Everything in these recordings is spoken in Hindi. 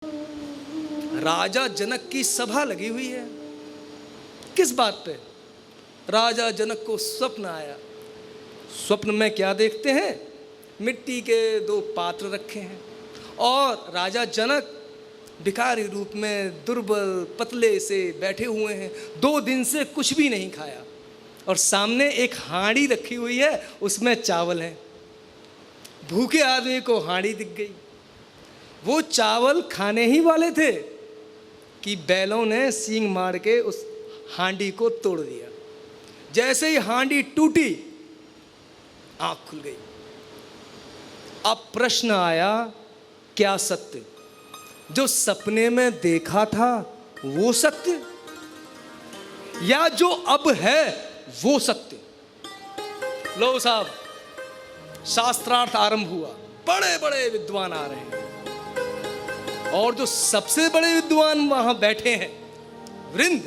राजा जनक की सभा लगी हुई है। किस बात पे? राजा जनक को स्वप्न आया। स्वप्न में क्या देखते हैं? मिट्टी के 2 पात्र रखे हैं और राजा जनक भिखारी रूप में दुर्बल पतले से बैठे हुए हैं। 2 दिन से कुछ भी नहीं खाया और सामने एक हांडी रखी हुई है, उसमें चावल है। भूखे आदमी को हांडी दिख गई। वो चावल खाने ही वाले थे कि बैलों ने सींग मार के उस हांडी को तोड़ दिया। जैसे ही हांडी टूटी, आंख खुल गई। अब प्रश्न आया, क्या सत्य? जो सपने में देखा था वो सत्य, या जो अब है वो सत्य? लो साहब, शास्त्रार्थ आरंभ हुआ। बड़े बड़े विद्वान आ रहे हैं और जो सबसे बड़े विद्वान वहां बैठे हैं वृंद,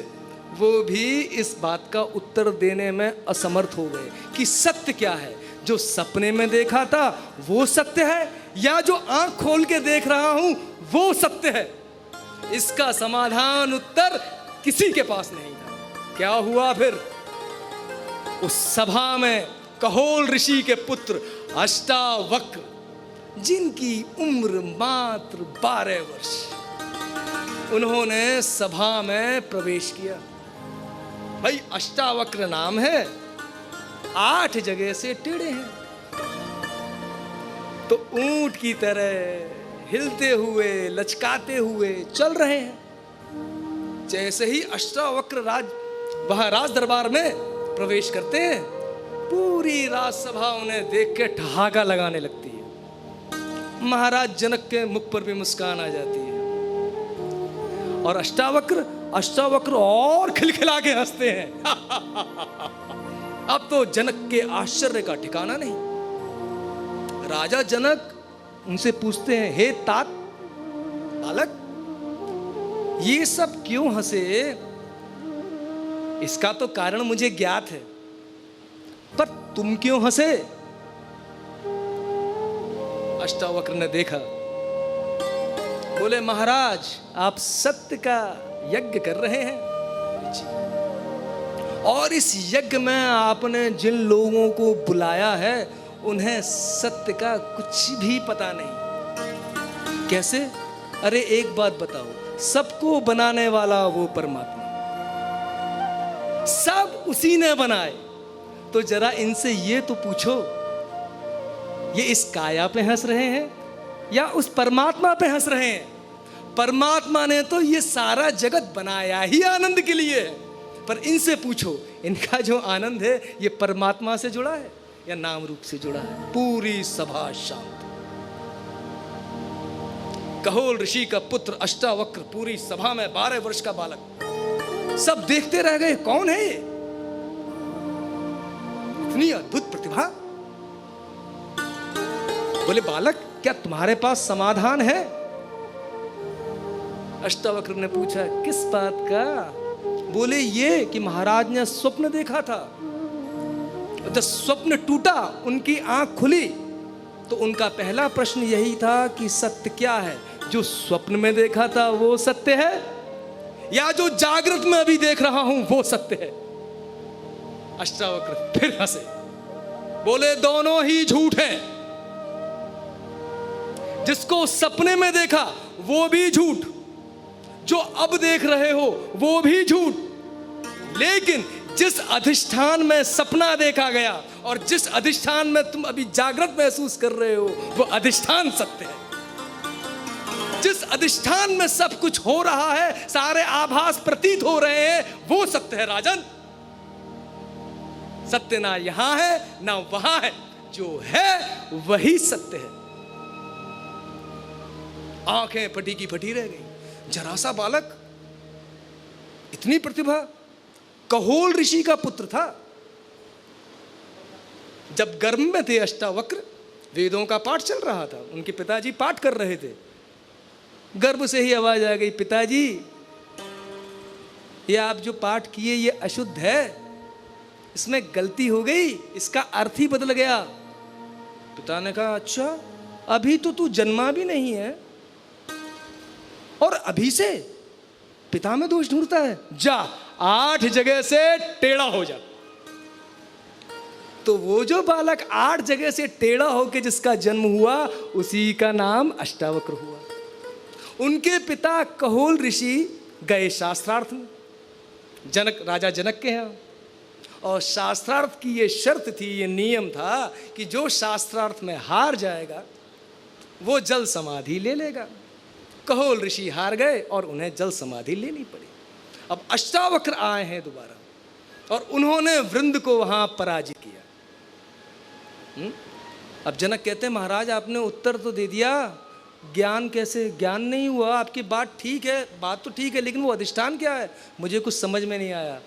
वो भी इस बात का उत्तर देने में असमर्थ हो गए कि सत्य क्या है। जो सपने में देखा था वो सत्य है, या जो आंख खोल के देख रहा हूं वो सत्य है? इसका समाधान उत्तर किसी के पास नहीं था। क्या हुआ फिर? उस सभा में कहोल ऋषि के पुत्र अष्टावक्र, जिनकी उम्र मात्र 12 वर्ष, उन्होंने सभा में प्रवेश किया। भाई, अष्टावक्र नाम है, 8 जगह से टेढ़े हैं, तो ऊंट की तरह हिलते हुए लचकाते हुए चल रहे हैं। जैसे ही अष्टावक्र वहां राज दरबार में प्रवेश करते हैं, पूरी राजसभा उन्हें देख के ठहाका लगाने लगती है। महाराज जनक के मुख पर भी मुस्कान आ जाती है और अष्टावक्र और खिलखिला के हंसते हैं। अब तो जनक के आश्चर्य का ठिकाना नहीं। राजा जनक उनसे पूछते हैं, हे तात बालक, ये सब क्यों हंसे? इसका तो कारण मुझे ज्ञात है, पर तुम क्यों हंसे? अष्टावक्र ने देखा, बोले, महाराज आप सत्य का यज्ञ कर रहे हैं और इस यज्ञ में आपने जिन लोगों को बुलाया है उन्हें सत्य का कुछ भी पता नहीं। कैसे? अरे एक बात बताओ, सबको बनाने वाला वो परमात्मा, सब उसी ने बनाए, तो जरा इनसे ये तो पूछो, ये इस काया पे हंस रहे हैं या उस परमात्मा पे हंस रहे हैं? परमात्मा ने तो ये सारा जगत बनाया ही आनंद के लिए है, पर इनसे पूछो, इनका जो आनंद है ये परमात्मा से जुड़ा है या नाम रूप से जुड़ा है? पूरी सभा शांत। कहोल ऋषि का पुत्र अष्टावक्र, पूरी सभा में 12 वर्ष का बालक, सब देखते रह गए, कौन है ये? इतनी अद्भुत प्रतिभा। बोले, बालक क्या तुम्हारे पास समाधान है? अष्टावक्र ने पूछा, किस बात का? बोले, ये कि महाराज ने स्वप्न देखा था, जब स्वप्न टूटा, उनकी आंख खुली, तो उनका पहला प्रश्न यही था कि सत्य क्या है? जो स्वप्न में देखा था वो सत्य है, या जो जागृत में अभी देख रहा हूं वो सत्य है? अष्टावक्र फिर हंसे, बोले, दोनों ही झूठ हैं। जिसको सपने में देखा वो भी झूठ, जो अब देख रहे हो वो भी झूठ, लेकिन जिस अधिष्ठान में सपना देखा गया और जिस अधिष्ठान में तुम अभी जागृत महसूस कर रहे हो वो अधिष्ठान सत्य है। जिस अधिष्ठान में सब कुछ हो रहा है, सारे आभास प्रतीत हो रहे हैं, वो सत्य है राजन। सत्य ना यहां है ना वहां है, जो है वही सत्य है। आंखें फटी की फटी रह गई। जरा सा बालक, इतनी प्रतिभा, कहोल ऋषि का पुत्र था। जब गर्भ में थे अष्टावक्र, वेदों का पाठ चल रहा था, उनके पिताजी पाठ कर रहे थे। गर्भ से ही आवाज आ गई, पिताजी ये आप जो पाठ किए ये अशुद्ध है, इसमें गलती हो गई, इसका अर्थ ही बदल गया। पिता ने कहा, अच्छा अभी तो तू जन्मा भी नहीं है, और अभी से पिता में दोष ढूंढता है। जा 8 जगह से टेढ़ा हो जा। तो वो जो बालक 8 जगह से टेढ़ा होकर जिसका जन्म हुआ, उसी का नाम अष्टावक्र हुआ। उनके पिता कहोल ऋषि गए शास्त्रार्थ में, राजा जनक के यहाँ, और शास्त्रार्थ की ये शर्त थी, ये नियम था कि जो शास्त्रार्थ में हार जाएगा वो जल समाधि ले लेगा। कहोल ऋषि हार गए और उन्हें जल समाधि लेनी पड़ी। अब अष्टावक्र आए हैं दोबारा और उन्होंने वृंद को वहां पराजित किया। अब जनक कहते हैं महाराज आपने उत्तर तो दे दिया, ज्ञान कैसे? ज्ञान नहीं हुआ। आपकी बात ठीक है, बात तो ठीक है, लेकिन वो अधिष्ठान क्या है मुझे कुछ समझ में नहीं आया।